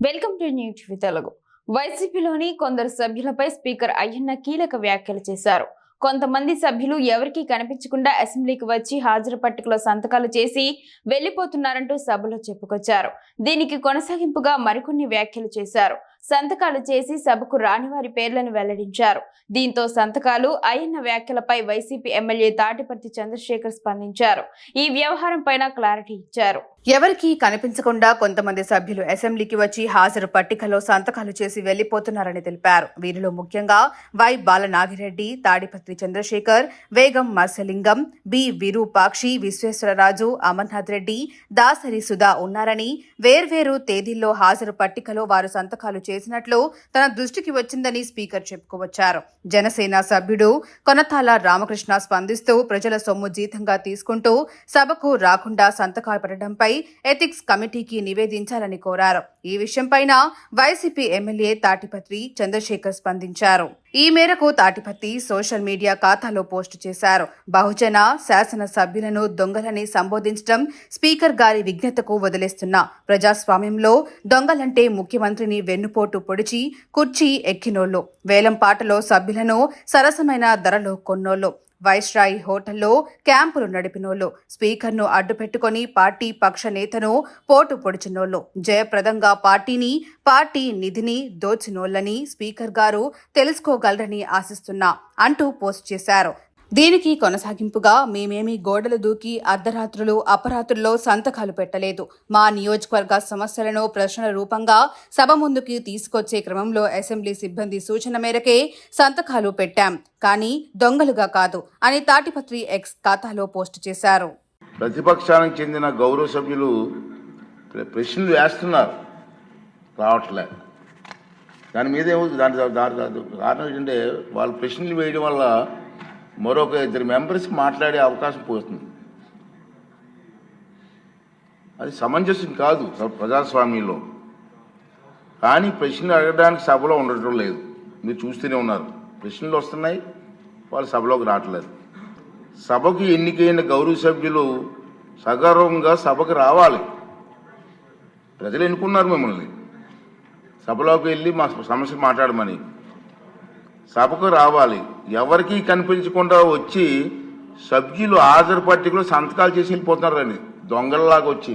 Welcome to news with Telugu. వైసీపీలోని కొందరు సభ్యులపై స్పీకర్ అయ్యన్న కీలక వ్యాఖ్యలు చేశారు. కొంతమంది సభ్యులు ఎవరికీ కనిపించకుండా అసెంబ్లీకి వచ్చి హాజరు పట్టికలో సంతకాలు చేసి వెళ్లిపోతున్నారంటూ సభలో చెప్పుకొచ్చారు. దీనికి కొనసాగింపుగా మరికొన్ని వ్యాఖ్యలు చేశారు. సంతకాలు చేసి సభకు రాని వారి పేర్లను వెల్లడించారు. దీంతో సంతకాలు అయ్యన్న వ్యాఖ్యలపై వైసీపీ ఎమ్మెల్యే తాటిపర్తి చంద్రశేఖర్ స్పందించారు. ఈ వ్యవహారం పైన క్లారిటీ ఇచ్చారు. ఎవరికీ కనిపించకుండా కొంతమంది సభ్యులు అసెంబ్లీకి వచ్చి హాజరు పట్టికలో సంతకాలు చేసి వెళ్లిపోతున్నారని తెలిపారు. వీరిలో ముఖ్యంగా వై బాలనాగిరెడ్డి, తాడిపత్రి చంద్రశేఖర్, వేగం మత్స్యలింగం, బి విరూపాక్షి, విశ్వేశ్వరరాజు, అమర్నాథ్ రెడ్డి, దాసరి సుధా ఉన్నారని, వేర్వేరు తేదీల్లో హాజరు పట్టికలో వారు సంతకాలు చేసినట్లు తన దృష్టికి వచ్చిందని స్పీకర్ చెప్పుకోవచ్చారు. జనసేన సభ్యుడు కొనతాల రామకృష్ణ స్పందిస్తూ ప్రజల సొమ్ము జీతంగా తీసుకుంటూ సభకు రాకుండా సంతకాలు పెట్టడంపై ఎథిక్స్ కమిటీకి నివేదించాలని కోరారు. ఈ విషయంపైన వైసీపీ ఎమ్మెల్యే తాటిపత్రి చంద్రశేఖర్ స్పందించారు. ఈ మేరకు తాటిపత్రి సోషల్ మీడియా ఖాతాలో పోస్టు చేశారు. బహుజన శాసన సభ్యులను దొంగలని సంబోధించడం స్పీకర్ గారి విజ్ఞతకు వదిలేస్తున్నా. ప్రజాస్వామ్యంలో దొంగలంటే ముఖ్యమంత్రిని వెన్నుపోటు పొడిచి కుర్చీ ఎక్కినోళ్లు, వేలంపాటలో సభ్యులను సరసమైన ధరలో కొన్నోళ్లు, వైస్రాయ్ హోటల్లో క్యాంపులు నడిపినోళ్లు, స్పీకర్ను అడ్డుపెట్టుకుని పార్టీ పక్ష నేతను పోటు పొడిచినోళ్లు, జయప్రదంగా పార్టీ నిధిని దోచినోళ్లని స్పీకర్ గారు తెలుసుకోగలరని ఆశిస్తున్నా అంటూ పోస్ట్ చేశారు. దీనికి కొనసాగింపుగా మేమేమీ గోడలు దూకి అర్ధరాత్రులు అపరాత్రుల్లో సంతకాలు పెట్టలేదు. మా నియోజకవర్గ సమస్యలను ప్రశ్నల రూపంగా సభ ముందుకు తీసుకొచ్చే క్రమంలో అసెంబ్లీ సిబ్బంది సూచన మేరకే సంతకాలు పెట్టాం, కానీ దొంగలుగా కాదు అని తాటిపత్రి ఎక్స్ ఖాతాలో పోస్టు చేశారు. ప్రతిపక్షానికి చెందిన గౌరవ సభ్యులు ప్రశ్నలు వేస్తున్నారు, రావట్లే. దాని మీద కారణం ఏంటంటే వాళ్ళు ప్రశ్నలు వేయడం వల్ల మరొక ఇద్దరు మెంబర్స్ మాట్లాడే అవకాశం పోతుంది. అది సమంజసం కాదు ప్రజాస్వామ్యంలో. కానీ ప్రశ్నలు అడగడానికి సభలో ఉండటం లేదు. మీరు చూస్తూనే ఉన్నారు, ప్రశ్నలు వస్తున్నాయి, వాళ్ళు సభలోకి రావట్లేదు. సభకు ఎన్నికైన గౌరవ సభ్యులు సగర్వంగా సభకు రావాలి. ప్రజలు ఎన్నుకున్నారు మిమ్మల్ని సభలోకి వెళ్ళి మా సమస్య మాట్లాడమని. సభకు రావాలి. ఎవరికీ కనిపించకుండా వచ్చి సభ్యులు హాజరు పట్టికలో సంతకాలు చేసి వెళ్ళిపోతున్నారని దొంగలలాగా వచ్చి